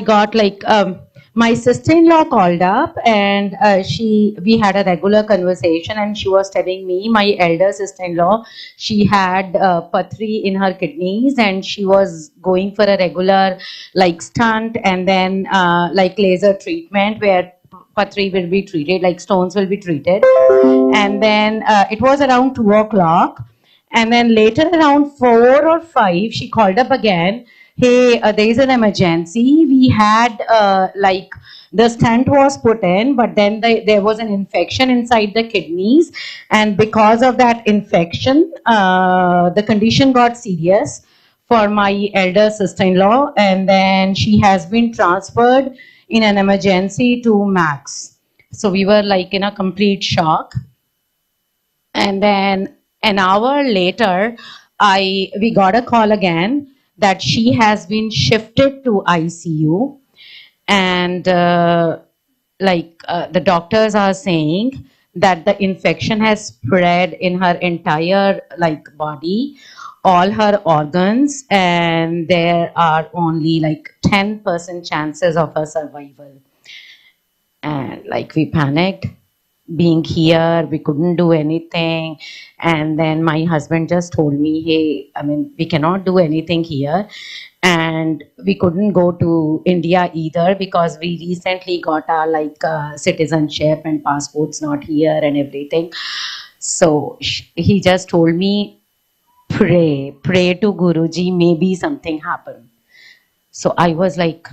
got like my sister-in-law called up, and we had a regular conversation, and she was telling me, my elder sister-in-law, she had pathri in her kidneys, and she was going for a regular like stunt, and then like laser treatment where pathri will be treated, like stones will be treated. And then it was around 2 o'clock, and then later around 4 or 5, she called up again. Hey, there is an emergency. We had like the stent was put in, but then there was an infection inside the kidneys, and because of that infection, the condition got serious for my elder sister-in-law, and then she has been transferred in an emergency to Max. So we were like in a complete shock. And then an hour later, we got a call again that she has been shifted to ICU, and the doctors are saying that the infection has spread in her entire like body, all her organs, and there are only like 10% chances of her survival. And like we panicked. Being here, we couldn't do anything. And then my husband just told me, hey, I mean, we cannot do anything here. And we couldn't go to India either because we recently got our like citizenship and passports not here and everything. So he just told me, pray to Guruji, maybe something happened. So I was like,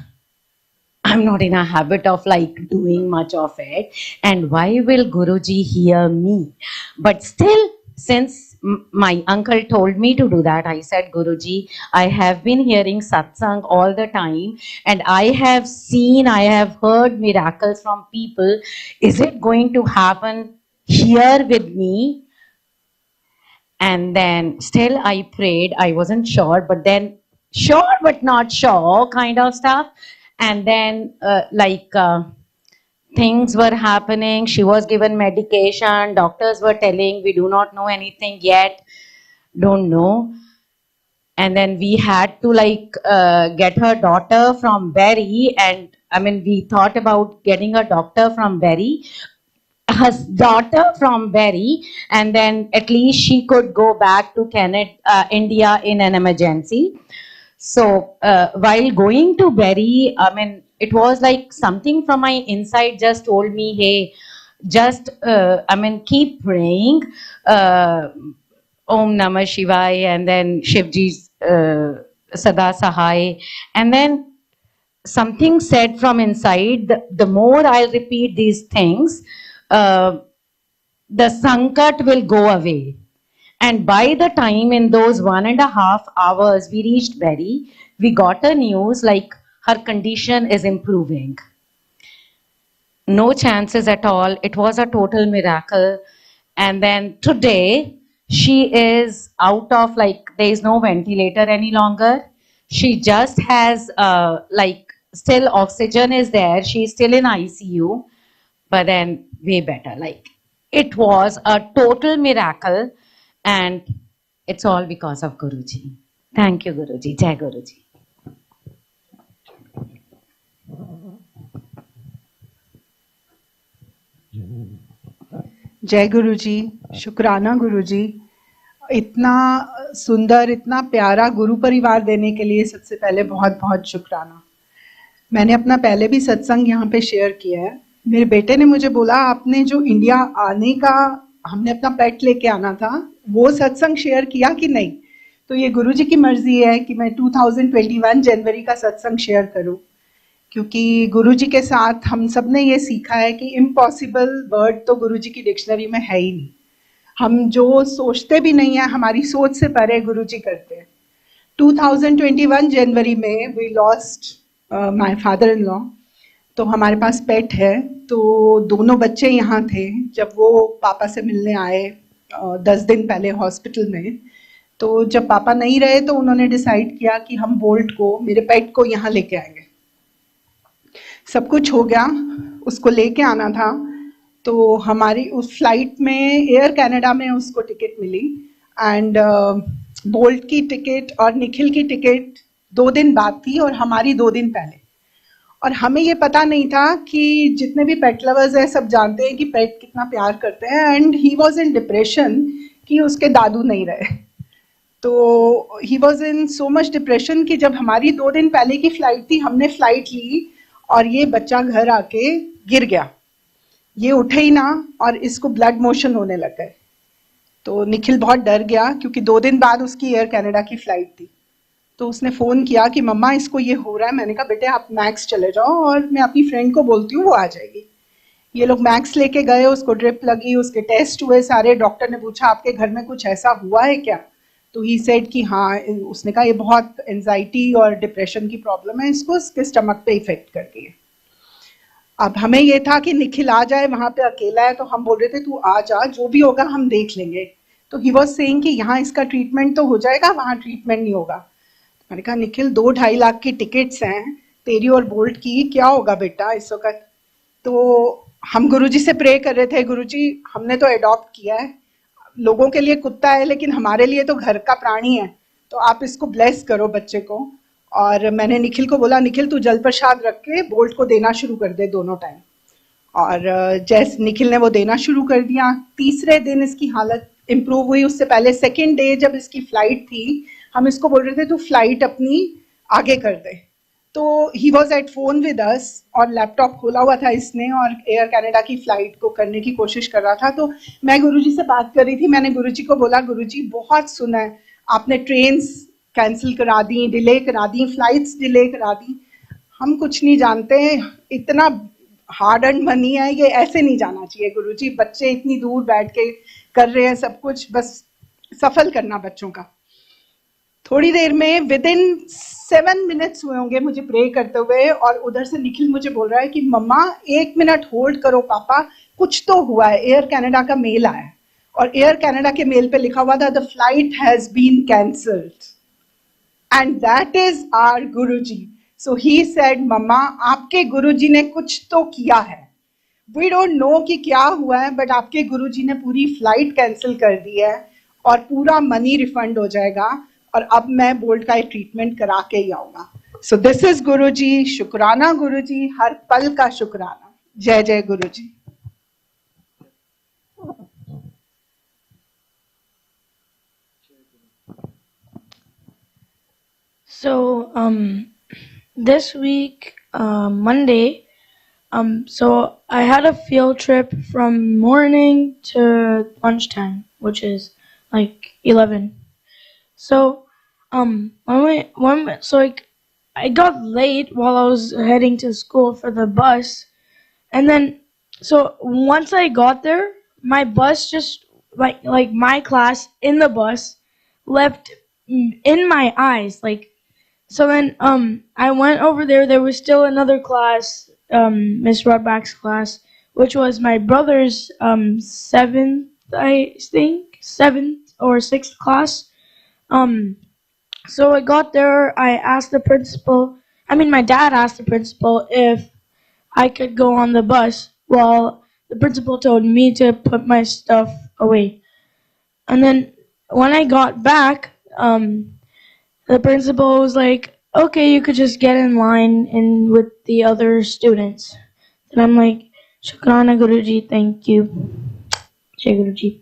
I'm not in a habit of like doing much of it, and why will Guruji hear me? But still, since my uncle told me to do that, I said, Guruji, I have been hearing satsang all the time, and I have heard miracles from people. Is it going to happen here with me? And then still I prayed. I wasn't sure, but then sure but not sure kind of stuff. And then things were happening. She was given medication. Doctors were telling, we do not know anything yet. Don't know. And then we had to get her daughter from Berry. And I mean, we thought about getting a doctor from Berry, her daughter from Berry, and then at least she could go back to India in an emergency. So while going to Berry, I mean, it was like something from my inside just told me, hey, just, keep praying. Om Namah Shivaya, and then Shivji's Sada Sahai. And then something said from inside, the more I repeat these things, the sankat will go away. And by the time in those 1.5 hours we reached Berry, we got a news like her condition is improving. No chances at all. It was a total miracle. And then today, she is out of like, there is no ventilator any longer. She just has still oxygen is there. She's still in ICU, but then way better. Like it was a total miracle. And it's all because of Guruji. Thank you, Guruji. Jai Guruji. जय गुरुजी, शुक्राना गुरुजी, इतना सुंदर, इतना प्यारा गुरु परिवार देने के लिए सबसे पहले बहुत बहुत शुक्राना। मैंने अपना पहले भी सत्संग यहाँ पे शेयर किया है। मेरे बेटे ने मुझे बोला, आपने जो इंडिया आने का, हमने अपना पेट लेके आना था, वो सत्संग शेयर किया कि नहीं? तो ये गुरुजी की मर्जी है कि मैं 2021 जनवरी का सत्संग शेयर करूं, क्योंकि गुरुजी के साथ हम सब ने ये सीखा है कि इम्पॉसिबल वर्ड तो गुरुजी की डिक्शनरी में है ही नहीं। हम जो सोचते भी नहीं है, हमारी सोच से परे गुरुजी करते हैं। 2021 जनवरी में we lost my father in law. तो हमारे पास पेट है, तो दोनों बच्चे यहाँ थे जब वो पापा से मिलने आए 10 दिन पहले हॉस्पिटल में। तो जब पापा नहीं रहे तो उन्होंने डिसाइड किया कि हम बोल्ट को, मेरे पेट को यहाँ लेके आएंगे। सब कुछ हो गया, उसको लेके आना था। तो हमारी उस फ्लाइट में एयर कनाडा में उसको टिकट मिली, एंड बोल्ट की टिकट और निखिल की टिकट 2 दिन बाद थी और हमारी 2 दिन पहले। और हमें ये पता नहीं था कि जितने भी पेट लवर्स हैं सब जानते हैं कि पेट कितना प्यार करते हैं, and he was in depression कि उसके दादू नहीं रहे। तो he was in so much depression कि जब हमारी 2 दिन पहले की फ्लाइट थी, हमने फ्लाइट ली और ये बच्चा घर आके गिर गया, ये उठे ही ना और इसको ब्लड मोशन होने लग गए। तो निखिल बहुत डर गया क्योंकि 2 दिन बाद उसकी एयर कनाडा की फ्लाइट थी। तो उसने फ़ोन किया कि मम्मा इसको ये हो रहा है। मैंने कहा बेटे आप मैक्स चले जाओ और मैं अपनी फ्रेंड को बोलती हूँ, वो आ जाएगी। ये लोग मैक्स लेके गए, उसको ड्रिप लगी, उसके टेस्ट हुए सारे। डॉक्टर ने पूछा आपके घर में कुछ ऐसा हुआ है क्या? तो ही सेड कि हाँ। उसने कहा ये बहुत एंजाइटी और डिप्रेशन की प्रॉब्लम है, इसको इसके स्टमक पे इफेक्ट कर गई है। अब हमें ये था कि निखिल आ जाए, वहां पे अकेला है, तो हम बोल रहे थे तू आ जा, जो भी होगा हम देख लेंगे। तो ही वॉज सेइंग कि यहाँ इसका ट्रीटमेंट तो हो जाएगा, वहाँ ट्रीटमेंट नहीं होगा। मैंने कहा निखिल 2-2.5 लाख की टिकट्स हैं तेरी और बोल्ट की, क्या होगा बेटा इस वक्त? तो हम गुरुजी से प्रे कर रहे थे, गुरुजी हमने तो अडॉप्ट किया है, लोगों के लिए कुत्ता है लेकिन हमारे लिए तो घर का प्राणी है, तो आप इसको ब्लेस करो बच्चे को। और मैंने निखिल को बोला निखिल तू जल प्रसाद रख के बोल्ट को देना शुरू कर दे दोनों टाइम। और जैसे निखिल ने वो देना शुरू कर दिया, तीसरे दिन इसकी हालत इम्प्रूव हुई। उससे पहले सेकेंड डे जब इसकी फ्लाइट थी, हम इसको बोल रहे थे तू फ्लाइट अपनी आगे कर दे। तो he was at phone with us और लैपटॉप खोला हुआ था इसने और एयर कनाडा की फ्लाइट को करने की कोशिश कर रहा था। तो मैं गुरुजी से बात कर रही थी, मैंने गुरुजी को बोला गुरुजी बहुत सुना है आपने, ट्रेन्स कैंसिल करा दी, डिले करा दी, फ्लाइट्स डिले करा दी, हम कुछ नहीं जानते, इतना हार्ड अर्न मनी है, ये ऐसे नहीं जाना चाहिए गुरुजी, बच्चे इतनी दूर बैठ के कर रहे हैं सब कुछ, बस सफल करना बच्चों का। थोड़ी देर में विद इन 7 मिनट्स हुए होंगे मुझे प्रे करते हुए, और उधर से निखिल मुझे बोल रहा है कि मम्मा 1 मिनट होल्ड करो पापा, कुछ तो हुआ है। एयर कनाडा का मेल आया और एयर कनाडा के मेल पे लिखा हुआ था the flight has been cancelled and that is our Guruji. So he said मम्मा आपके गुरुजी ने कुछ तो किया है, वी डोंट नो कि क्या हुआ है, बट आपके गुरुजी ने पूरी फ्लाइट कैंसिल कर दी है और पूरा मनी रिफंड हो जाएगा, और अब मैं बोल्ट का ट्रीटमेंट करा के ही आऊंगा। सो दिस इज गुरुजी, शुक्राना गुरुजी, हर पल का शुक्राना। जय जय गुरुजी। So, this week, Monday, so I had a field trip from morning to lunchtime, which is like 11. So, I got late while I was heading to school for the bus, and then, so once I got there, my bus just, like my class in the bus left in my eyes, like, so then I went over there. There was still another class, Miss Rudback's class, which was my brother's seventh, I think, seventh or sixth class. So I got there. I asked the principal. I mean, my dad asked the principal if I could go on the bus. Well, the principal told me to put my stuff away. And then when I got back, the principal was like, okay, you could just get in line and with the other students. And I'm like, Shukrana Guruji, thank you. Jai Guruji.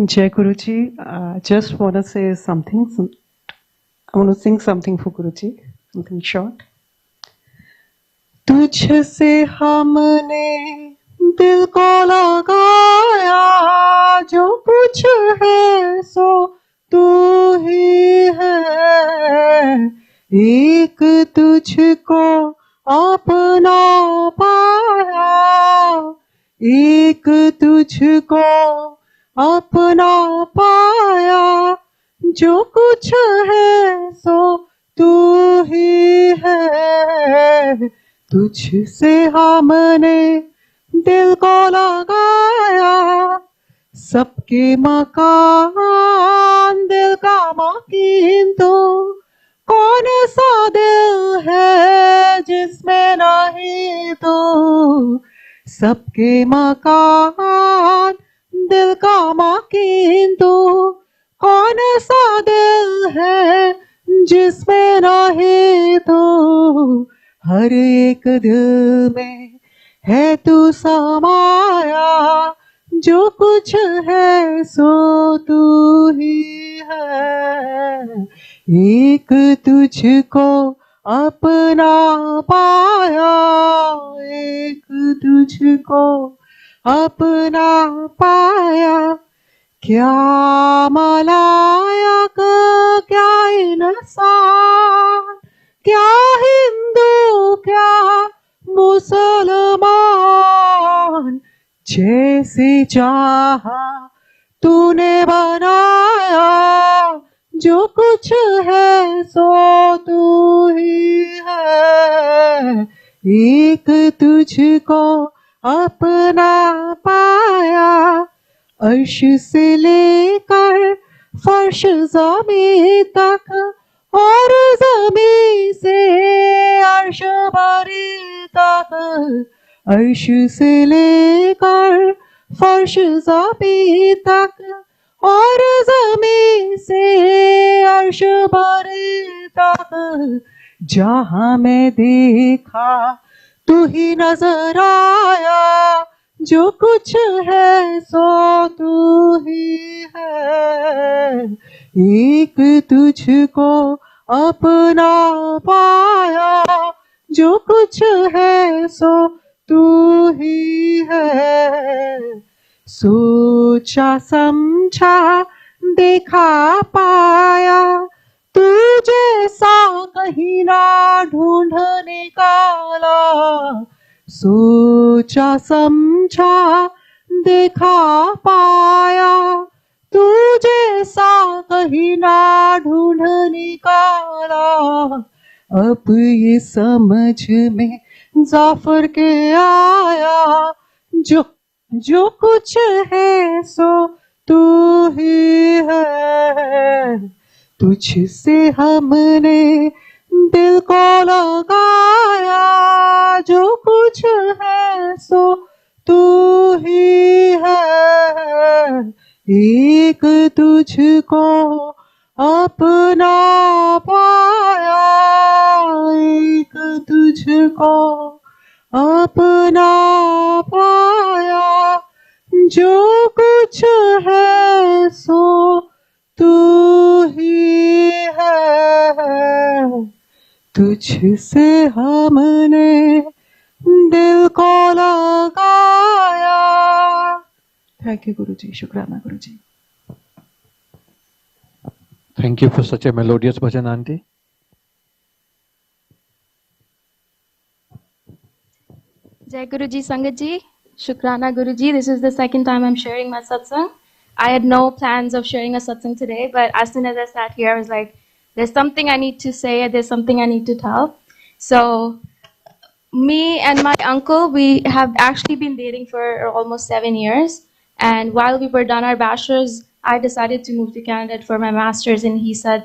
Jai Guruji, just want to say something. I want to sing something for Guruji, something short. तुझसे हमने दिल को लगाया, जो कुछ है सो तू ही है, एक तुझको अपना पाया, एक तुझको अपना पाया, जो कुछ है सो तू ही है, तुझसे हमने दिल को लगाया, सबके मकान दिल का माकिन तो, कौन सा दिल है जिसमें नहीं तो, सबके मकान दिल का माकिंतु कौन सा दिल है जिसमें नहीं तो हर एक दिल में है तू समाया जो कुछ है सो तू ही है एक तुझको अपना पाया एक तुझको अपना पाया क्या मलायक क्या इंसान क्या हिंदू क्या मुसलमान जैसे चाहा तूने बनाया जो कुछ है सो तू ही है एक तुझको अपना पाया अर्श से लेकर फर्श ज़मीं तक और ज़मीं से अर्श बरी तक अर्श से लेकर फर्श ज़मीं तक और ज़मीं से अर्श बरी तक जहाँ मैं देखा तू ही नजर आया जो कुछ है सो तू ही है एक तुझको अपना पाया जो कुछ है सो तू ही है सोचा समझा देखा पाया तू जैसा कहीं ना ढूंढ निकाला सोचा समझा देखा पाया तू जैसा कहीं ना ढूंढ निकाला अब ये समझ में जाफर के आया जो कुछ है सो तू ही है तुझसे हमने दिल को लगाया जो कुछ है सो तू ही है एक तुझको अपना पाया एक तुझको अपना पाया जो कुछ है सो तू ही है तुझसे हमने दिल को लगाया थैंक यू गुरुजी शुक्राना गुरुजी Thank you for such a melodious bhajan, Auntie. Jai Guruji Sangatji, Shukrana Guruji. This is the second time I'm sharing my satsang. I had no plans of sharing a satsang today, but as soon as I sat here, I was like, there's something I need to say, there's something I need to tell. So, me and my uncle, we have actually been dating for almost 7 years. And while we were done our bachelor's, I decided to move to Canada for my master's, and he said,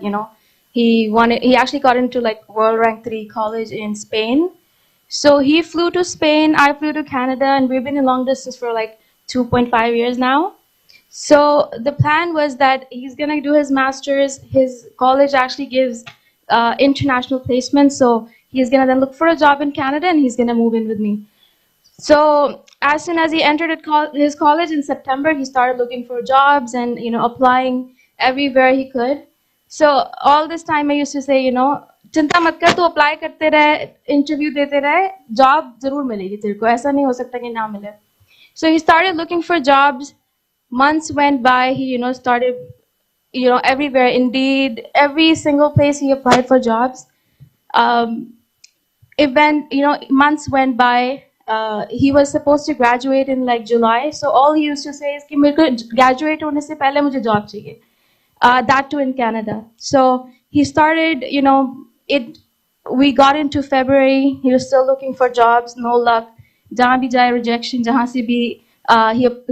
he actually got into like world rank 3 college in Spain. So he flew to Spain, I flew to Canada, and we've been in long distance for like 2.5 years now. So the plan was that he's gonna do his master's. His college actually gives international placement, so he's gonna then look for a job in Canada, and he's gonna move in with me. So as soon as he entered his college in September, he started looking for jobs and applying everywhere he could. So all this time I used to say, चिंता मत कर, तू apply करते रहे, interview देते रहे, job जरूर मिलेगी तेरे को, ऐसा नहीं हो सकता कि ना मिले. So he started looking for jobs. Months went by. He started everywhere, Indeed, every single place he applied for jobs. Months went by. He was supposed to graduate in like July. So all he used to say is कि मेरे को graduate होने से पहले मुझे job चाहिए. That too in Canada. So he started, we got into February. He was still looking for jobs, no luck. Jahan bhi jaye rejection, jahan se bhi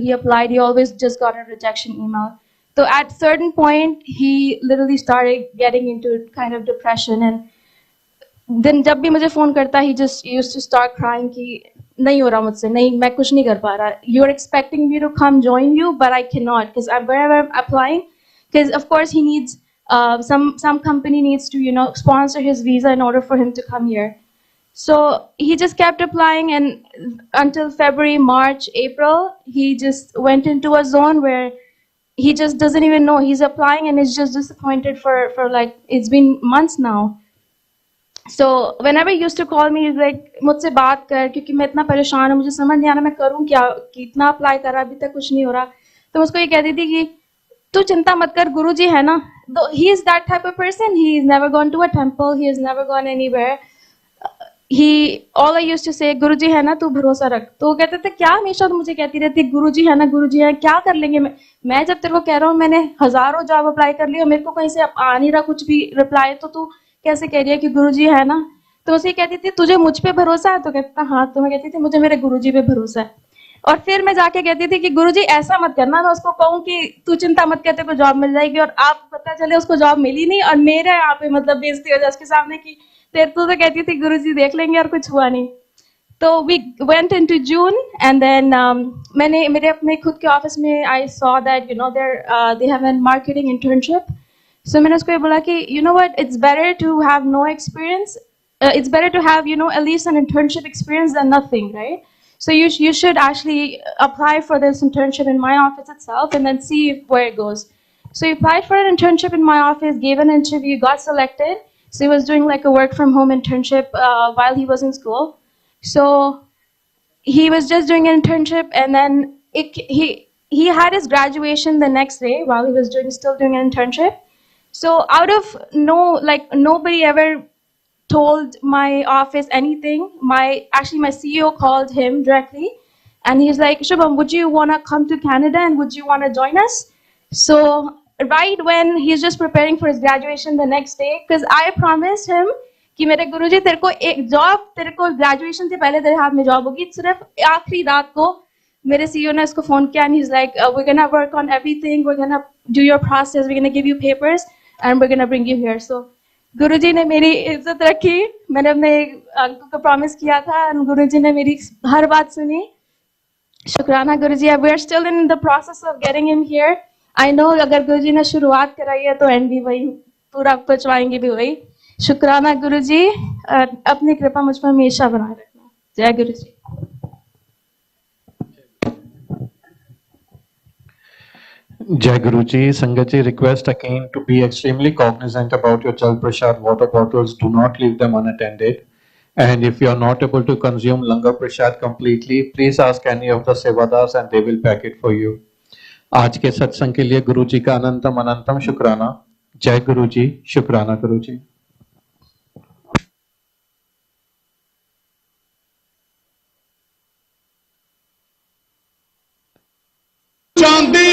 he applied, he always just got a rejection email. So at certain point, he literally started getting into kind of depression. And then जब भी मुझे phone करता, he just used to start crying कि नहीं हो रहा मुझसे, नहीं मैं कुछ नहीं कर पा रहा, you are expecting me to come join you but I can not because wherever I'm applying, because of course he needs some company needs to sponsor his visa in order for him to come here. So he just kept applying, and until February, March, April, he just went into a zone where he just doesn't even know he's applying and is just disappointed for like it's been months now. So whenever he used to call me, he's like मुझसे बात कर क्योंकि मैं इतना परेशान हूँ, मुझे समझ नहीं आ रहा मैं करूँ क्या, कितना अप्लाई करा अभी तक कुछ नहीं हो रहा. तो मैं उसको ये कहती थी कि तू चिंता मत कर, गुरुजी है ना. He is that type of person. He has never gone to a temple. He has never gone anywhere. All I used to say, गुरुजी है ना, तू भरोसा रख. तो वो कहते थे क्या हमेशा तो मुझे कहती रहती गुरुजी है ना, गुरुजी है, क्या कर लेंगे. मैं जब तेरे को कह रहा हूँ मैंने हजारों जॉब अप्लाई कर ली और मेरे को कहीं से आ नहीं रहा कुछ भी रिप्लाई, तो तू कैसे कह रही है कि गुरुजी है ना. तो उसे कहती थी तुझे मुझ पे भरोसा है, तो कहता हाँ. तो मैं कहती थी मुझे मेरे गुरुजी पे भरोसा है. और फिर मैं जाके कहती थी कि गुरुजी ऐसा मत करना, मैं उसको कहूँ कि तू चिंता मत कर, तेरे को जॉब मिल जाएगी, और आप पता चले उसको जॉब मिली नहीं और मेरे यहाँ पे मतलब बेइज्जती हो जाए उसके सामने की तेरे तो कहती थी गुरुजी देख लेंगे और कुछ हुआ नहीं. तो we went into June and then मैंने मेरे अपने खुद के ऑफिस में I saw that they have an marketing internship. So मैंने उसको ये बोला कि what, it's better to have no experience, it's better to have at least an internship experience than nothing, right? So you should actually apply for this internship in my office itself and then see where it goes. So he applied for an internship in my office, gave an interview, got selected. So he was doing like a work from home internship while he was in school. So he was just doing an internship, and then he had his graduation the next day while he was still doing an internship. So out of nobody ever told my office anything. My CEO called him directly, and he's like, Shubham, would you want to come to Canada and would you want to join us? So right when he's just preparing for his graduation the next day, because I promised him कि मेरे गुरुजी तेरे को एक job, तेरे को graduation से पहले तेरे हाथ में जॉब होगी. सिर्फ आखिरी रात को मेरे सीईओ ने उसको फोन किया, and he's like, we're gonna work on everything, we're gonna do your process, we're gonna give you papers and we're gonna bring you here. So गुरुजी ने मेरी इज्जत रखी. मैंने अपने अंकल को प्रॉमिस किया था, गुरुजी ने मेरी हर बात सुनी. शुक्राना Guruji. We are still in the process of getting him here. I know अगर गुरुजी ने शुरुआत कराई है तो एंड भी वही, पूरा पहुंचवाएंगे भी वही. शुक्राना गुरुजी, अपनी कृपा मुझ पर हमेशा बनाए रखना. जय गुरुजी. Jai Guruji. Sangatji, request again to be extremely cognizant about your Jal Prasad water bottles. Do not leave them unattended. And if you are not able to consume Langar Prasad completely, please ask any of the Sevadars and they will pack it for you. आज के सत्संग के लिए गुरुजी का अनंतम अनंतम शुक्राना. जय गुरुजी. शुक्राना गुरुजी. शांति